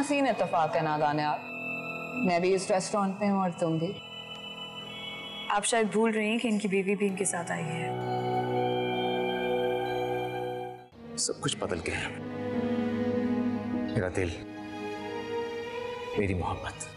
हसीन इत्तेफाक है नादान यार, मैं भी इस रेस्टोरेंट में हूँ और तुम भी। आप शायद भूल रही हैं कि इनकी बीवी भी इनके साथ आई है। सब कुछ बदल गया। मेरा दिल, मेरी मोहब्बत।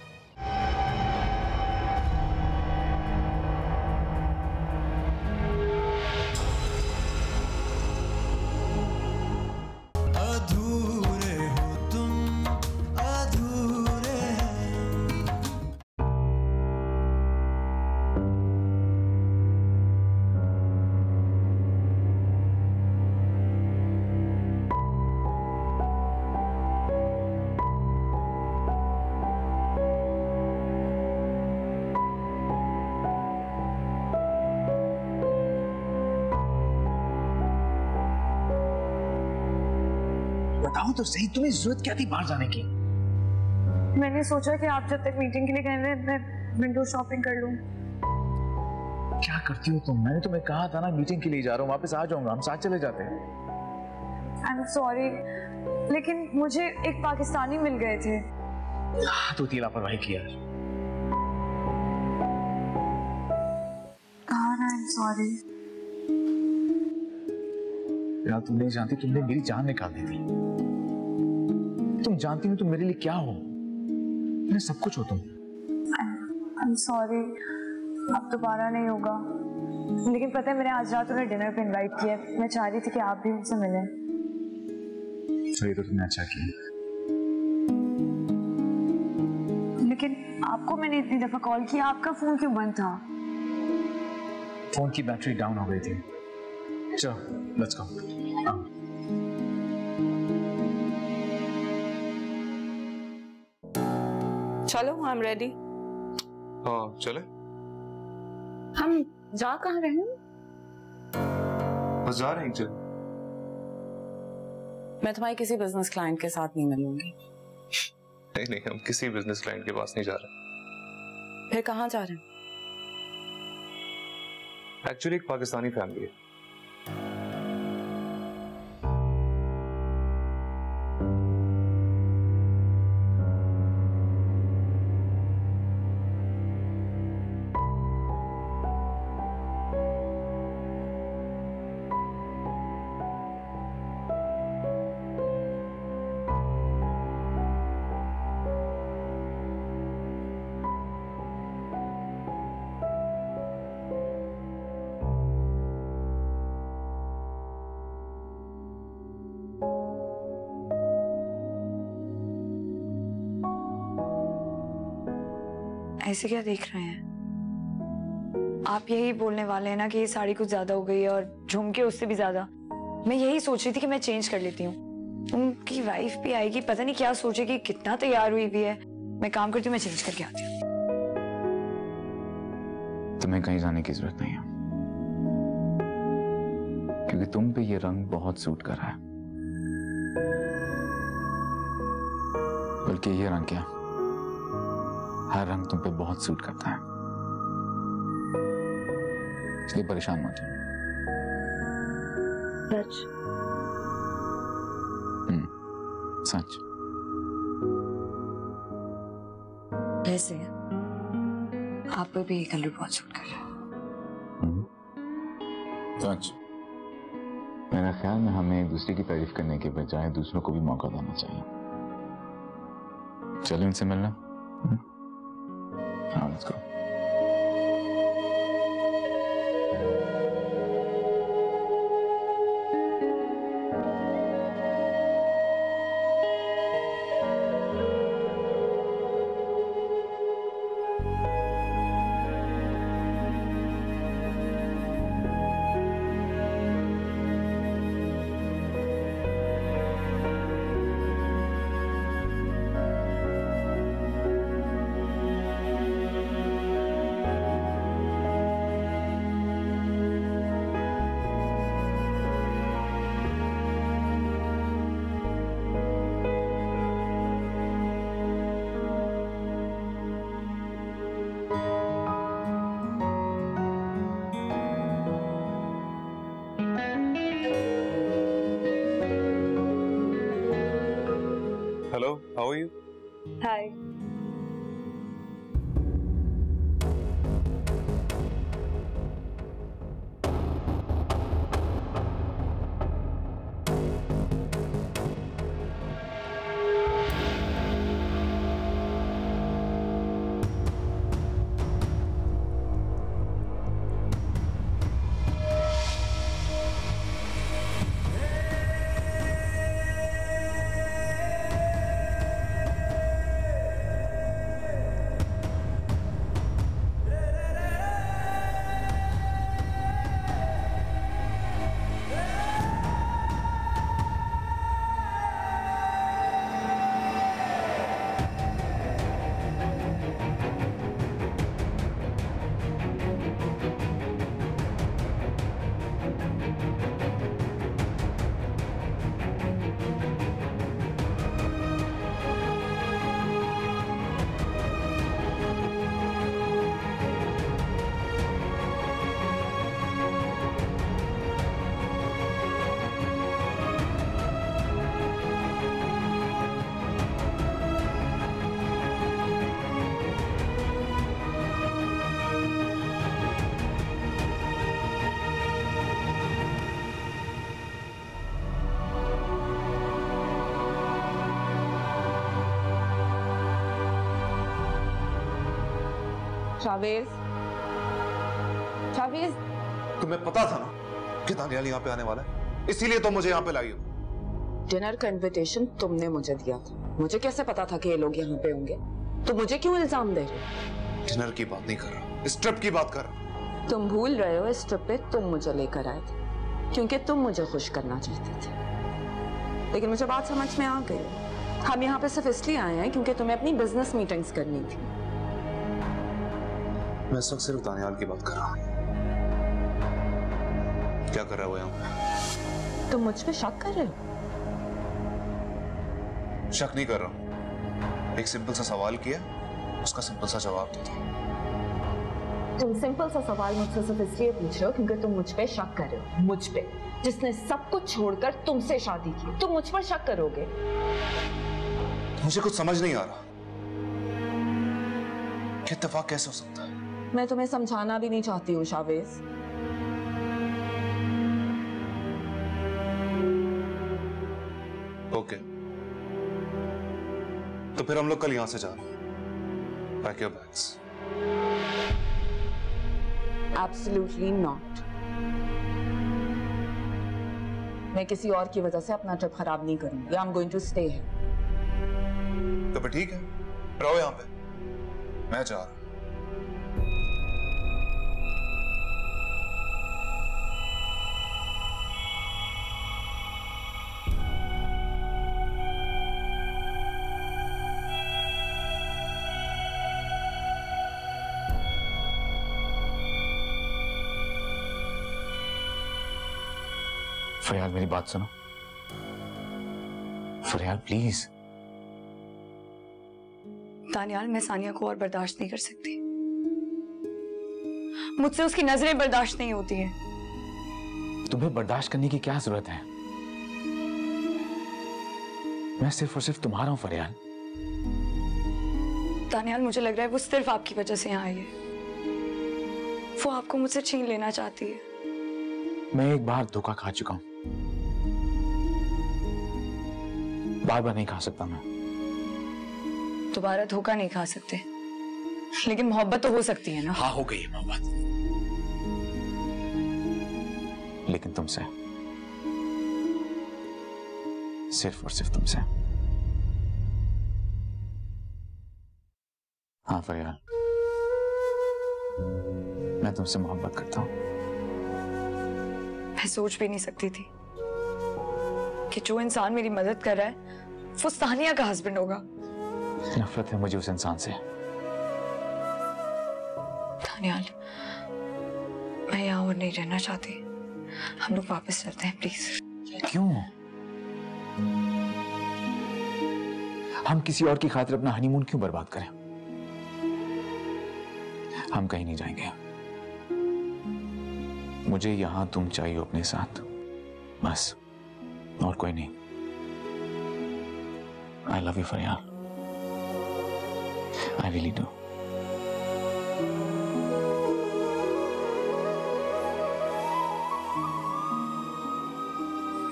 बताओ तो सही, तुम्हें जरूरत क्या थी बाहर जाने की? मैंने सोचा कि आप जब तक मीटिंग के लिए गए हैं मैं विंडो शॉपिंग कर लूं। क्या करती हो तुम? मैंने तुम्हें कहा था ना मीटिंग के लिए जा रहा हूँ, वापस आ जाऊंगा, हम साथ चले जाते हैं। आई एम सॉरी, लेकिन मुझे एक पाकिस्तानी मिल गए थे। तो इतनी लापरवाही किया। I am sorry. यार तुम नहीं जानती, तुमने मेरी जान निकाल दी थी। तुम जानती हो तुम मेरे लिए क्या हो? मैं सब कुछ हो तुम। आई एम सॉरी, अब दोबारा नहीं होगा। लेकिन पता है मैंने आज रात उन्हें डिनर पे इनवाइट किया है। मैं चाह रही थी कि आप भी उनसे मिलें। तो ये तो तुमने अच्छा किया। लेकिन आपको मैंने इतनी दफा कॉल किया, आपका फोन क्यों बंद था? फोन की बैटरी डाउन हो गई थी। चलो लेट्स गो। चलो आई एम रेडी। हाँ चले। हम जा कहाँ रहे हैं? बस जा रहे हैं। चल, मैं तुम्हारे किसी बिजनेस क्लाइंट के साथ नहीं मिलूंगी। नहीं नहीं, हम किसी बिजनेस क्लाइंट के पास नहीं जा रहे। फिर कहाँ जा रहे हैं? एक्चुअली एक पाकिस्तानी फैमिली है। ऐसे क्या देख रहे हैं? आप यही बोलने वाले हैं ना कि ये साड़ी कुछ ज्यादा हो गई है और झुमके उससे भी ज्यादा। मैं यही सोच रही थी कि मैं चेंज कर लेती हूँ। उनकी वाइफ भी आएगी, पता नहीं क्या सोचेगी, कितना तैयार हुई भी है। मैं काम करती हूँ, मैं चेंज करके आती हूँ। तुम्हें कहीं जाने की जरूरत नहीं है, क्योंकि तुम पे ये रंग बहुत सूट कर रहा है। बल्कि ये रंग क्या, हर रंग तुम पे बहुत सूट करता है, इसलिए परेशान मत हो। सच? सच। वैसे आप पे भी ये कलर बहुत सूट कर रहा है। सच। मेरा ख्याल में हमें एक दूसरे की तारीफ करने के बजाय दूसरों को भी मौका देना चाहिए। चलो इनसे मिलना। हाँ, let's go. Hello, how are you? Hi. Shavez, Shavez, तुम्हें पता था ना कि दानियाल यहाँ पे आने वाला है, इसीलिए तो मुझे यहाँ पे लाई हो। डिनर का इनविटेशन तुमने मुझे दिया था, मुझे कैसे पता था कि ये लोग यहाँ पे होंगे? तो मुझे क्यों इल्जाम दे रहे हो? डिनर की बात नहीं कर रहा, इस ट्रिप की बात कर रहा। तुम भूल रहे हो इस ट्रिप पे तुम मुझे लेकर आए थे क्योंकि तुम मुझे खुश करना चाहते थे, लेकिन मुझे बात समझ में आ गई। हम यहाँ पे सिर्फ इसलिए आए हैं क्योंकि तुम्हें अपनी बिजनेस मीटिंग्स करनी थी। मैं इस वक्त सिर्फ दानियाल की बात कर रहा हूँ। क्या कर रहा है वो यहाँ पे? तुम मुझ पे शक कर रहे हो? शक नहीं कर रहा हूँ, एक सिंपल सा सवाल किया, उसका सिंपल सा जवाब दे दो। तुम सिंपल सा सवाल मुझसे सिर्फ इसलिए पूछ रहे हो क्योंकि तुम मुझ पे शक कर रहे हो। मुझ पे, जिसने सब कुछ छोड़कर तुमसे शादी की, तुम मुझ पर शक करोगे? मुझे कुछ समझ नहीं आ रहा कि इत्तेफाक कैसे हो सकता है। मैं तुम्हें समझाना भी नहीं चाहती हूँ शावेज। ओके, तो फिर हम लोग कल यहां से जा रहे हैं। Pack your bags. Absolutely not. मैं किसी और की वजह से अपना ट्रिप खराब नहीं करूंगी। I'm going to stay here. तो फिर ठीक है, रहो यहाँ पे, मैं जा रहा हूं। फरियाल मेरी बात सुनो, फरियाल प्लीज। दानियाल, मैं सानिया को और बर्दाश्त नहीं कर सकती। मुझसे उसकी नजरें बर्दाश्त नहीं होती हैं। तुम्हें बर्दाश्त करने की क्या जरूरत है? मैं सिर्फ और सिर्फ तुम्हारा हूं फरियाल। दानियाल, मुझे लग रहा है वो सिर्फ आपकी वजह से यहाँ आई है। वो आपको मुझसे छीन लेना चाहती है। मैं एक बार धोखा खा चुका हूं, बार बार नहीं खा सकता मैं। दोबारा धोखा नहीं खा सकते, लेकिन मोहब्बत तो हो सकती है ना? हाँ, हो गई है मोहब्बत, लेकिन तुमसे, सिर्फ और सिर्फ तुमसे। हाँ फरियाल, मैं तुमसे मोहब्बत करता हूं। मैं सोच भी नहीं सकती थी कि जो इंसान मेरी मदद कर रहा है वो सानिया का हस्बैंड होगा। नफरत है मुझे उस इंसान से। दानियाल, मैं यहाँ और नहीं रहना चाहती। हम लोग वापस चलते हैं प्लीज। क्यों? हम किसी और की खातिर अपना हनीमून क्यों बर्बाद करें? हम कहीं नहीं जाएंगे। मुझे यहां तुम चाहिए अपने साथ, बस, और कोई नहीं। I love you Fariyal. I really do.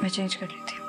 मैं चेंज कर लेती हूँ।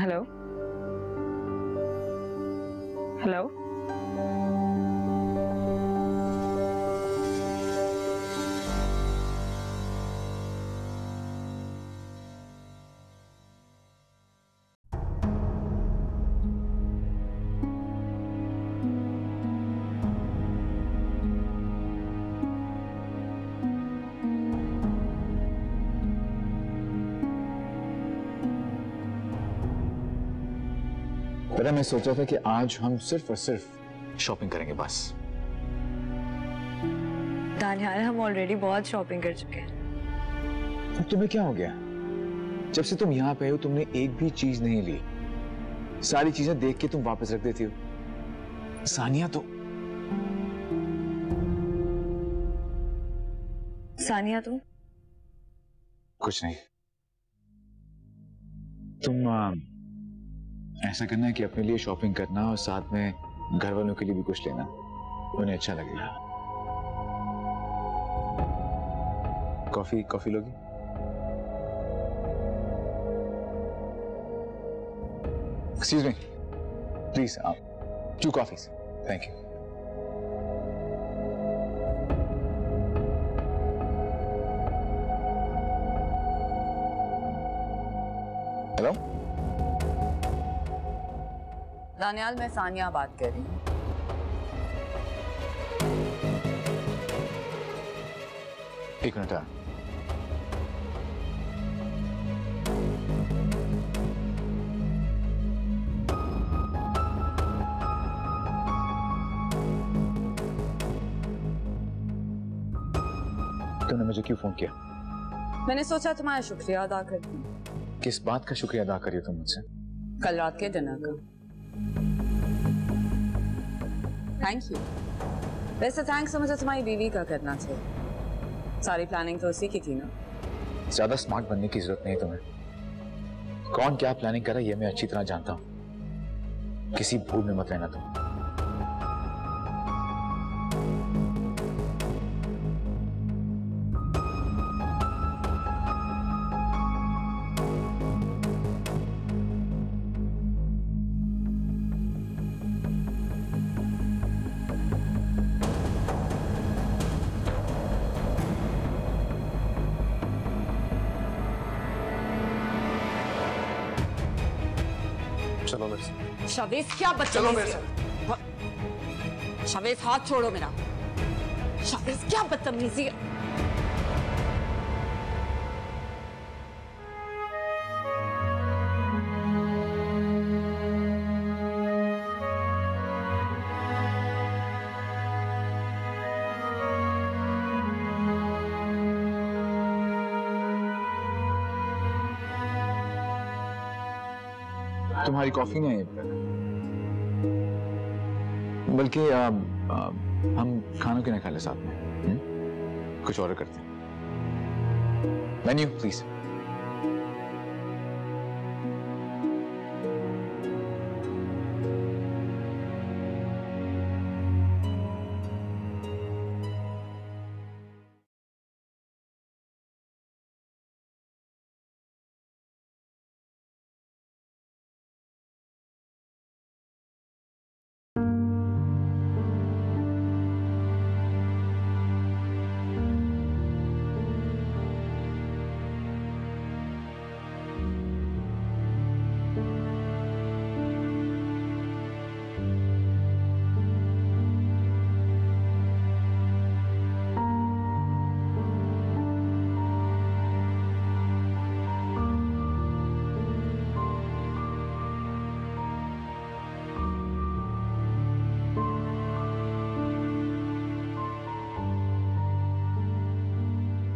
हेलो हेलो पता मैं सोचा था कि आज हम सिर्फ और सिर्फ शॉपिंग करेंगे बस। दानियाल, हम ऑलरेडी बहुत शॉपिंग कर चुके हैं। अब तुम्हें क्या हो गया? जब से तुम यहाँ पे हो तुमने एक भी चीज नहीं ली। सारी चीजें देख के तुम वापस रख देती हो। सानिया तो सानिया तुम कुछ नहीं। तुम ऐसा करना है कि अपने लिए शॉपिंग करना और साथ में घर वालों के लिए भी कुछ लेना, उन्हें अच्छा लगेगा। कॉफी लोगी? Excuse me please, 2 coffees, thank you. Hello Daniyal, मैं सानिया बात कर रही हूँ। एक मिनट। तुमने मुझे क्यों फोन किया? मैंने सोचा तुम्हारा शुक्रिया अदा कर दूं। किस बात का शुक्रिया अदा करिए तुम मुझसे? कल रात के डिनर का। Thank you. वैसे थैंक्स तो मुझे तुम्हारी बीवी का करना चाहिए। सारी प्लानिंग तो उसी की थी ना। ज्यादा स्मार्ट बनने की जरूरत नहीं तुम्हें। कौन क्या प्लानिंग कर रहा है ये मैं अच्छी तरह जानता हूं। किसी भूल में मत रहना तुम। चलो मेरे से। शवेज, क्या चलो मेरे बदतमीजी से। है। शवेज, हाथ छोड़ो मेरा। शवेज, क्या बदतमीजी है। तुम्हारी कॉफी नहीं है, बल्कि हम खानों के ना खा ले साथ में। कुछ ऑर्डर करते हैं। Menu please.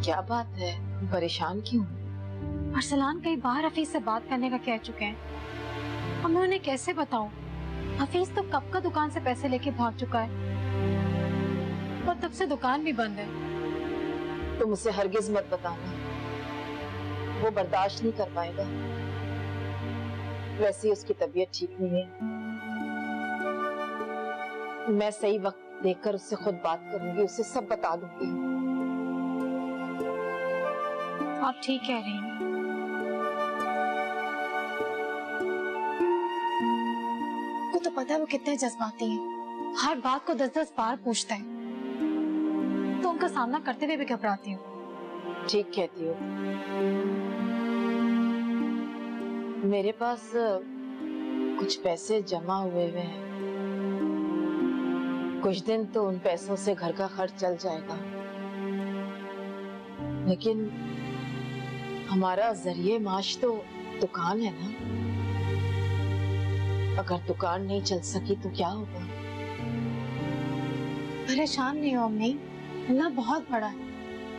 क्या बात है, परेशान क्यों? अरसलान कई बार हफीज से बात करने का कह चुके हैं और मैं उन्हें कैसे बताऊं? हफीज तो कब का दुकान से पैसे लेके भाग चुका है और तब से दुकान भी बंद है। तुम उसे हरगिज मत बताना, वो बर्दाश्त नहीं कर पाएगा। वैसे ही उसकी तबीयत ठीक नहीं है। मैं सही वक्त देखकर उससे खुद बात करूंगी, उसे सब बता दूंगी। आप ठीक कह रही हैं। वो तो पता है वो कितने जज्बाती हैं। हर बात को 10-10 बार पूछते हैं, तो उनका सामना करते हुए भी घबराती हूँ। ठीक कहती हो। मेरे पास कुछ पैसे जमा हुए हैं, कुछ दिन तो उन पैसों से घर का खर्च चल जाएगा, लेकिन हमारा जरिए माश तो दुकान है ना। अगर दुकान नहीं चल सकी तो क्या होगा? परेशान नहीं हो अम्मी, अल्लाह बहुत बड़ा है,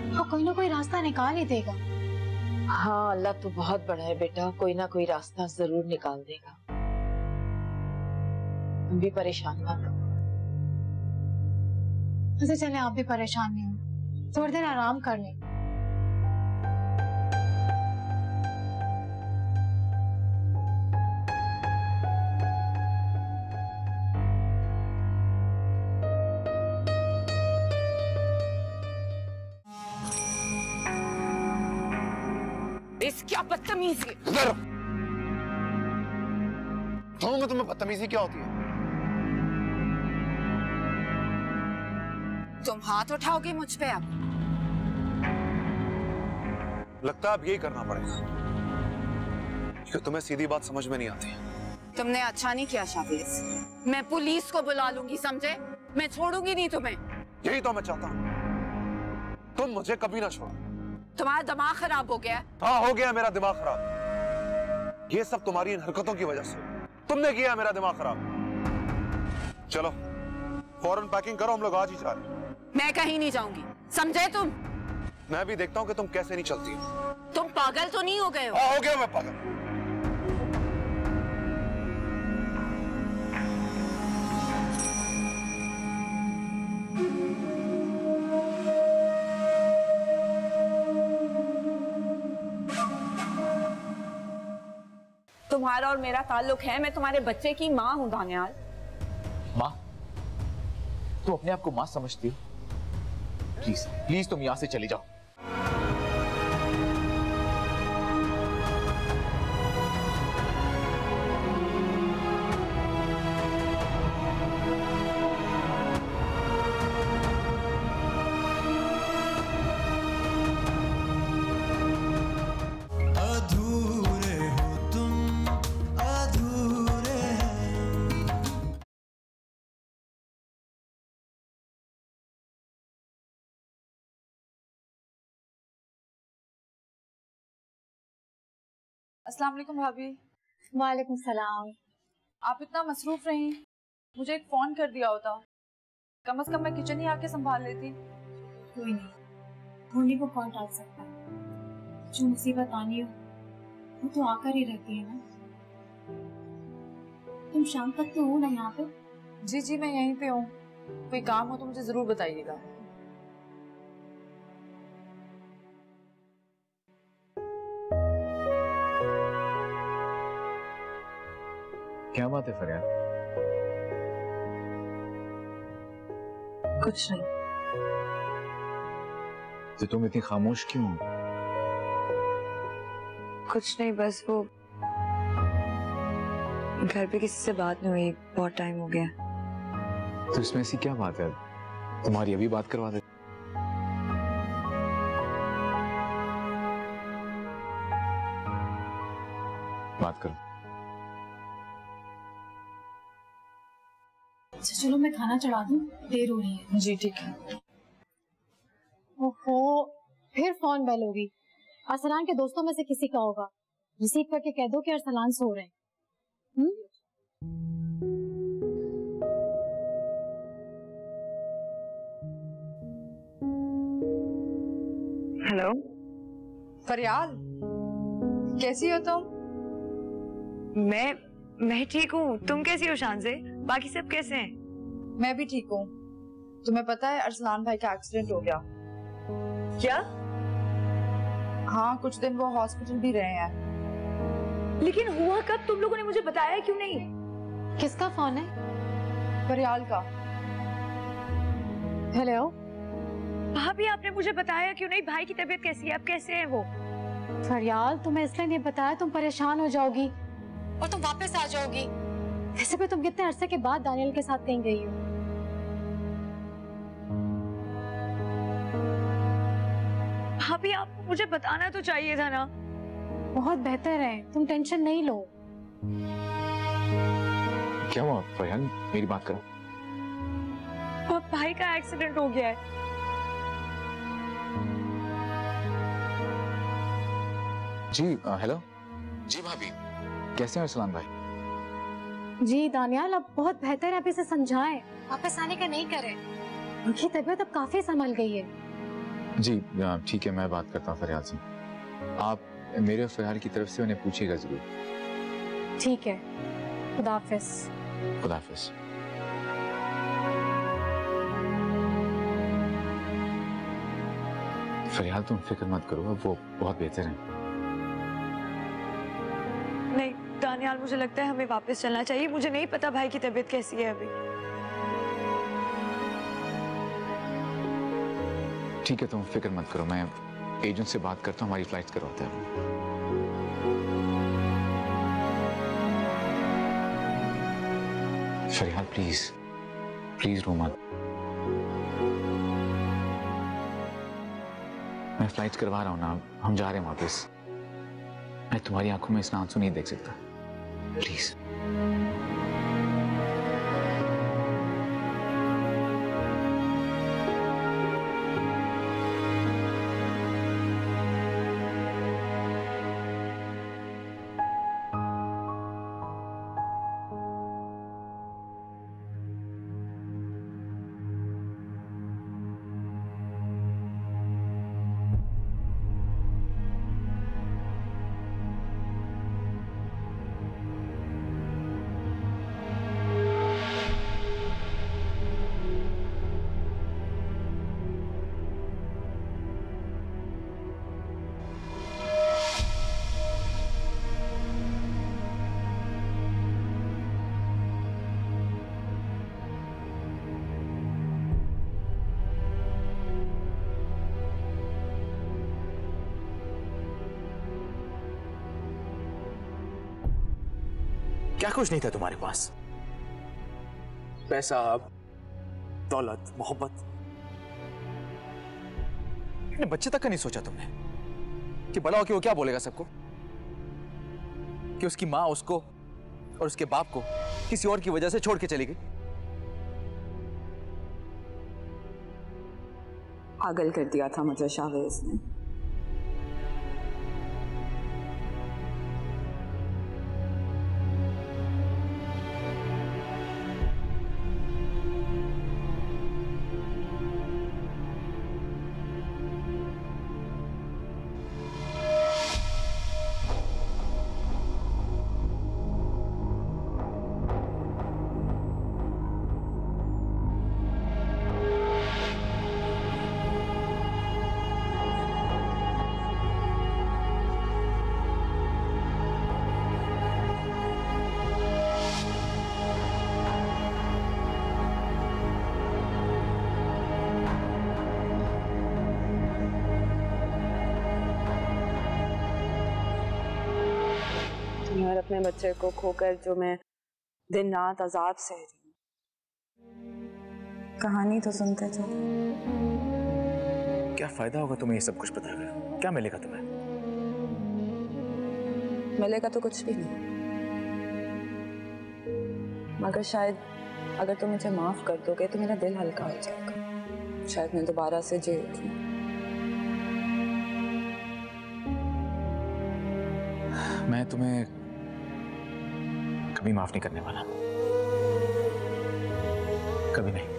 वो कोई ना कोई रास्ता निकाल ही देगा। हाँ, अल्लाह तो बहुत बड़ा है बेटा, कोई ना कोई रास्ता जरूर निकाल देगा। तुम भी परेशान मत हो। अच्छा चले, आप भी परेशान नहीं हो, थोड़ी देर आराम कर लें। क्या बदतमीजी! इधर कहूंगा तुम्हें बदतमीजी क्या होती है? तुम हाथ उठाओगे मुझ पे अब? लगता है अब यही करना पड़ेगा, क्योंकि तुम्हें सीधी बात समझ में नहीं आती। तुमने अच्छा नहीं किया शाहफीज, मैं पुलिस को बुला लूंगी, समझे? मैं छोड़ूंगी नहीं तुम्हें। यही तो मैं चाहता हूँ, तुम मुझे कभी ना छोड़ो। तुम्हारा दिमाग खराब हो गया? हाँ, हो गया मेरा दिमाग खराब। ये सब तुम्हारी इन हरकतों की वजह से। तुमने किया मेरा दिमाग खराब। चलो फौरन पैकिंग करो, हम लोग आज ही जा रहे हैं। मैं कहीं नहीं जाऊंगी, समझे तुम? मैं भी देखता हूँ कि तुम कैसे नहीं चलती हो। तुम पागल तो नहीं हो गए हो? हाँ, हो गया मैं पागल। तुम्हारा और मेरा ताल्लुक है, मैं तुम्हारे बच्चे की माँ हूँ दानियाल। माँ? तुम अपने आप को माँ समझती हो? प्लीज प्लीज तुम यहाँ से चली जाओ। अस्सलाम वालेकुम भाभी। वालेकुम सलाम। आप इतना मसरूफ रही, मुझे एक फोन कर दिया होता, कम से कम मैं किचन ही आके संभाल लेती। कोई नहीं, होने को कौन टाल सकता है? जो मुसीबत आनी हो वो तो आकर ही रहती है ना। तुम शाम तक तो हो ना यहाँ पे? जी जी मैं यहीं पे हूँ, कोई काम हो तो मुझे जरूर बताइएगा। बात है फरियाद? कुछ नहीं। तो तुम इतनी खामोश क्यों हो? कुछ नहीं, बस वो घर पे किसी से बात नहीं हुई, बहुत टाइम हो गया। तो इसमें ऐसी क्या बात है? तुम्हारी अभी बात करवा दे। बात करो। अच्छा चलो मैं खाना चढ़ा दूं, देर हो रही है। जी ठीक है। ओहो, फिर फोन बेल होगी। अरसलान के दोस्तों में से किसी का होगा। रिसीव करके कह दो कि अरसलान सो रहे हैं। हेलो फरियाद, कैसी हो तुम? मैं ठीक हूँ, तुम कैसी हो शान से? बाकी सब कैसे हैं? मैं भी ठीक हूँ। तुम्हें पता है अरसलान भाई का एक्सीडेंट हो गया? क्या? हाँ, कुछ दिन वो हॉस्पिटल भी रहे हैं। लेकिन हुआ कब? तुम लोगों ने मुझे बताया क्यों नहीं? किसका फोन है? फरियाल का। हेलो भाभी, आपने मुझे बताया क्यों नहीं? भाई की तबीयत कैसी है? अब कैसे है वो? फरियाल, तुम्हें इसलिए नहीं बताया, तुम परेशान हो जाओगी और तुम वापस आ जाओगी। वैसे भी तुम कितने अरसे के बाद दानियल के साथ कहीं गई हो। भाभी, आपको मुझे बताना तो चाहिए था ना। बहुत बेहतर है, तुम टेंशन नहीं लो। क्या हुआ फरियाद? मेरी बात करो। भाई का एक्सीडेंट हो गया है। जी हेलो। जी भाभी, कैसे हैं अरसलान भाई? जी दानियाल, अब बहुत बेहतर है, आप इसे समझाएं, वापस आने का नहीं करें। उनकी तबीयत अब काफी संभल गई है। जी ठीक है, मैं बात करता हूँ फरियाद से। आप मेरे और फरियाद की तरफ से उन्हें पूछिएगा जरूर। ठीक है, खुदा हाफिज। खुदा हाफिज। फरियाद, तुम फिक्र मत करो, अब वो बहुत बेहतर हैं। नहीं दानियाल, मुझे लगता है हमें वापस चलना चाहिए। मुझे नहीं पता भाई की तबीयत कैसी है अभी। ठीक है, तुम फिक्र मत करो, मैं एजेंट से बात करता हूँ, हमारी फ्लाइट करवाता है। फरियाद प्लीज प्लीज रो मत। मैं फ्लाइट करवा रहा हूँ ना, हम जा रहे हैं वापस। मैं तुम्हारी आंखों में इतना आंसू नहीं देख सकता, प्लीज। क्या कुछ नहीं था तुम्हारे पास? पैसा, दौलत, मोहब्बत। अपने बच्चे तक का नहीं सोचा तुमने कि बड़ा हो कि वो क्या बोलेगा सबको, कि उसकी माँ उसको और उसके बाप को किसी और की वजह से छोड़ के चली गई। पागल कर दिया था मुझे शाहवेज ने। अपने बच्चे को खोकर जो मैं दिन रात अजाब सह रही हूँ। कहानी तो सुनते चलो। क्या फायदा होगा तुम्हें ये सब कुछ पता कर? क्या मिलेगा तुम्हें? मिलेगा तो कुछ भी नहीं, मगर शायद अगर तुम मुझे माफ कर दोगे तो मेरा दिल हल्का हो जाएगा। शायद मैं दोबारा से जी उठूं। मैं तुम्हें कभी माफ नहीं करने वाला, कभी नहीं।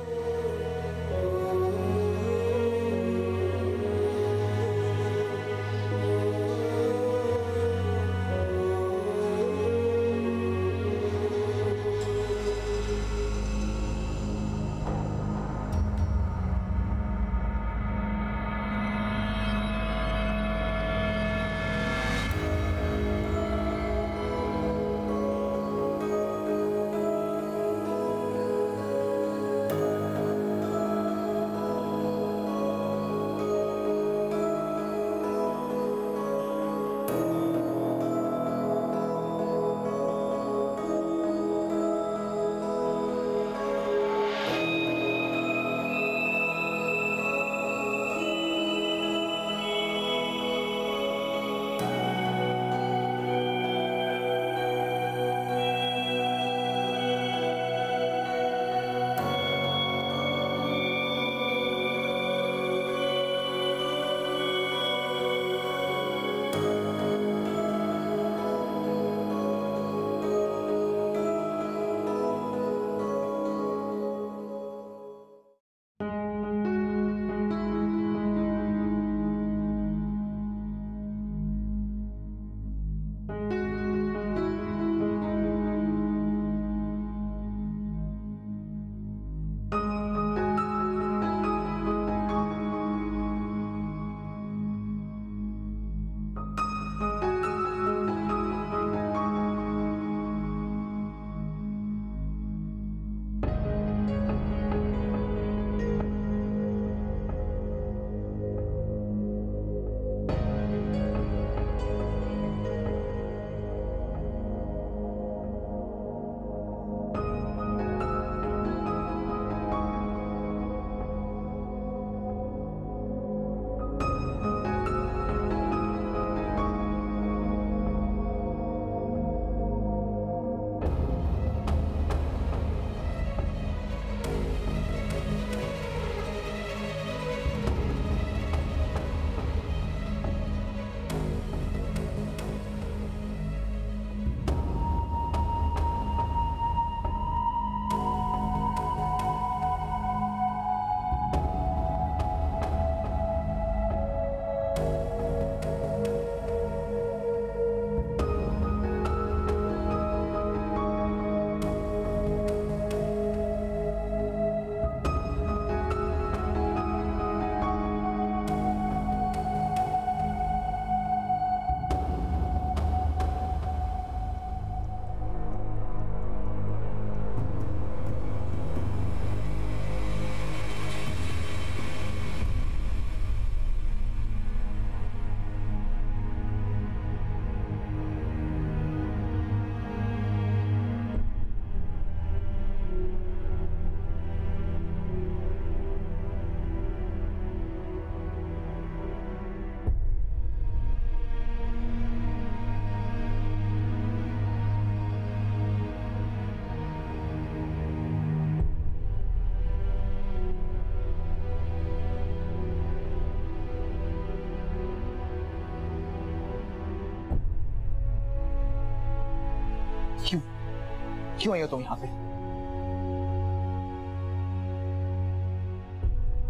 क्यों आई हो तुम यहाँ पे?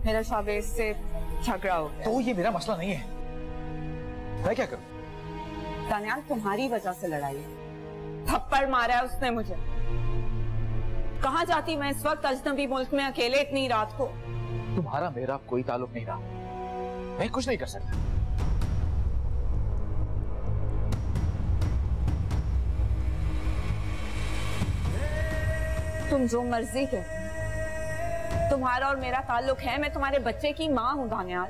मेरा शावेज से झगड़ा हो गया। तो ये मेरा मसला नहीं है, मैं क्या करूं? दानियाल, तुम्हारी वजह से लड़ाई है। थप्पड़ मारा है उसने मुझे। कहाँ जाती मैं इस वक्त अजनबी मुल्क में अकेले इतनी रात को? तुम्हारा मेरा कोई ताल्लुक नहीं रहा, मैं कुछ नहीं कर सकता। तुम जो मर्जी करो, तुम्हारा और मेरा ताल्लुक है। मैं तुम्हारे बच्चे की माँ हूँ दानियाल।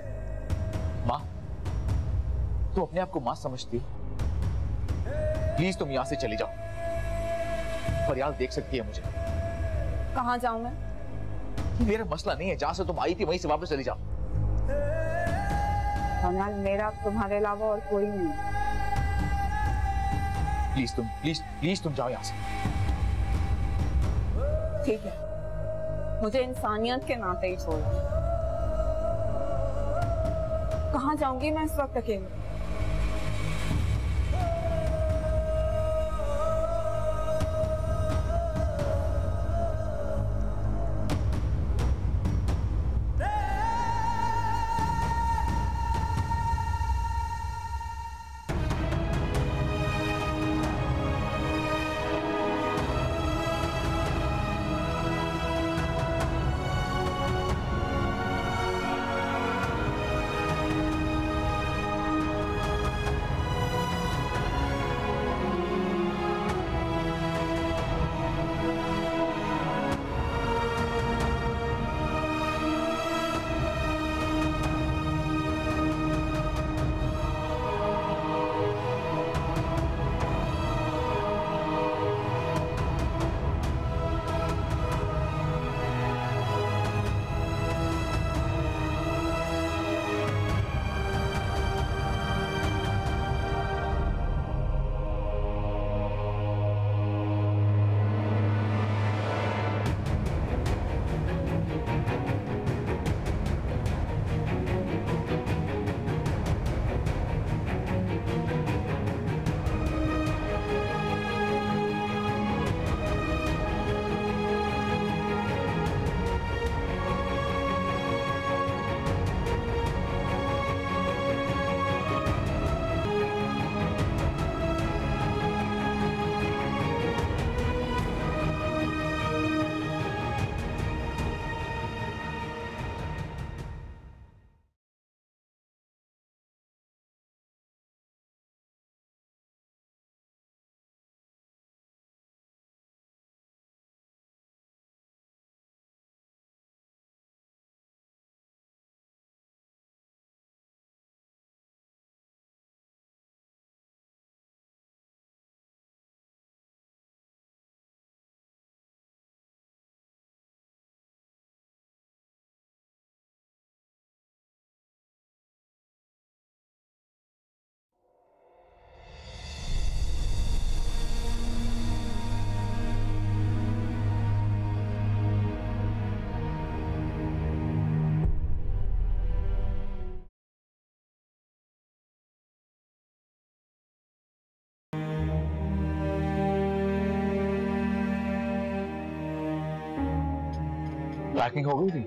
माँ? तुम अपने आप को माँ समझती? प्लीज तुम यहाँ से चली जाओ। फरियाद देख सकती है मुझे। कहाँ जाऊं मैं? मेरा मसला नहीं है, जहां से तुम आई थी वहीं से वापस चली जाओ। कमाल, मेरा तुम्हारे अलावा और कोई नहीं। प्लीज तुम जाओ यहाँ से। ठीक है, मुझे इंसानियत के नाते ही छोड़ो। कहाँ जाऊंगी मैं इस वक्त अकेले? पैकिंग हो गई थी?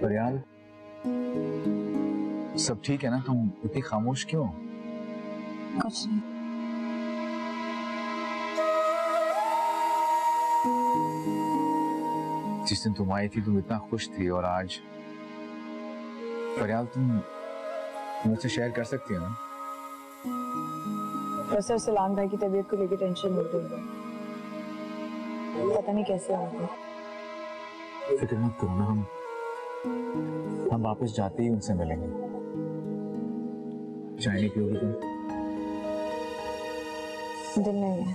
फरियाद, सब ठीक है ना? तुम इतनी खामोश क्यों? कुछ नहीं। जिस दिन तुम आई थी तुम इतना खुश थी, और आज फरियाद तुम मुझसे शेयर कर सकती हो ना? प्रोफेसर सलाम भाई की तबीयत को लेकर टेंशन हो रही है, पता नहीं कैसे होगी। फिक्र मत करो ना, हम वापस जाते ही उनसे मिलेंगे। चाय नहीं पियोगी तुम? दिल नहीं है।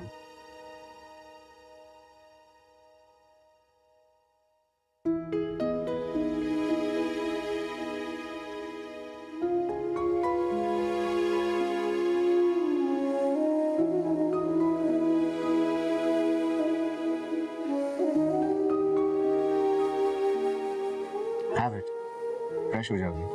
फ्रेश हो जाओगी।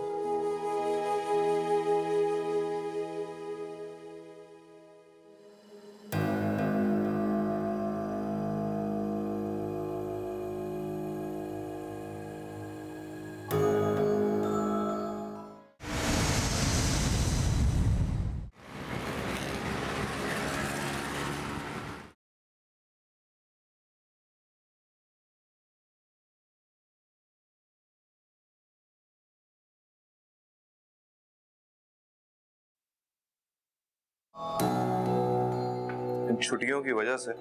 इन छुट्टियों की वजह से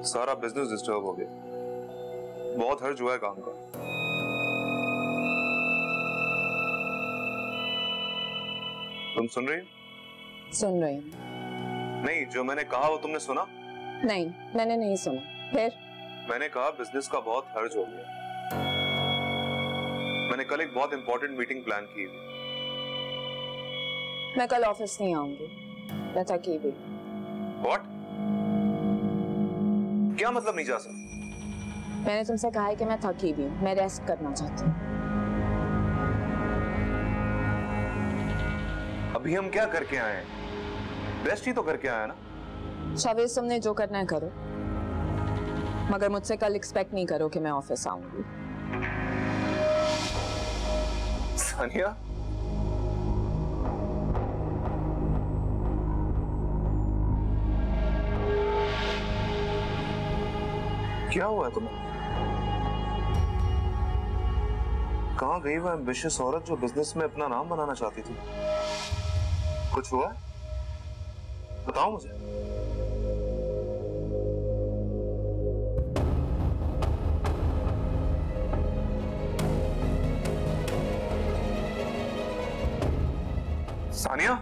सारा बिजनेस डिस्टर्ब हो गया, बहुत हर्ज हुआ है काम का। तुम सुन रही हो? सुन रही हूँ। नहीं, जो मैंने कहा वो तुमने सुना? नहीं, मैंने नहीं सुना। फिर? मैंने कहा बिजनेस का बहुत हर्ज हो गया। मैंने कल एक बहुत इंपॉर्टेंट मीटिंग प्लान की हुई। मैं कल ऑफिस नहीं आऊंगी। मैं थकी हुई। What? क्या मतलब नहीं जा सकता? मैंने तुमसे कहा है कि मैं थकी हुई हूँ। मैं रेस्ट करना चाहती हूँ। अभी हम क्या करके आए हैं? रेस्ट ही तो करके आए ना। शावेज, तुमने जो करना है करो, मगर मुझसे कल एक्सपेक्ट नहीं करो कि मैं ऑफिस आऊंगी। सानिया, क्या हुआ है तुम्हें? कहाँ गई वो एम्बिशियस औरत जो बिजनेस में अपना नाम बनाना चाहती थी? कुछ हुआ? बताओ मुझे। सानिया,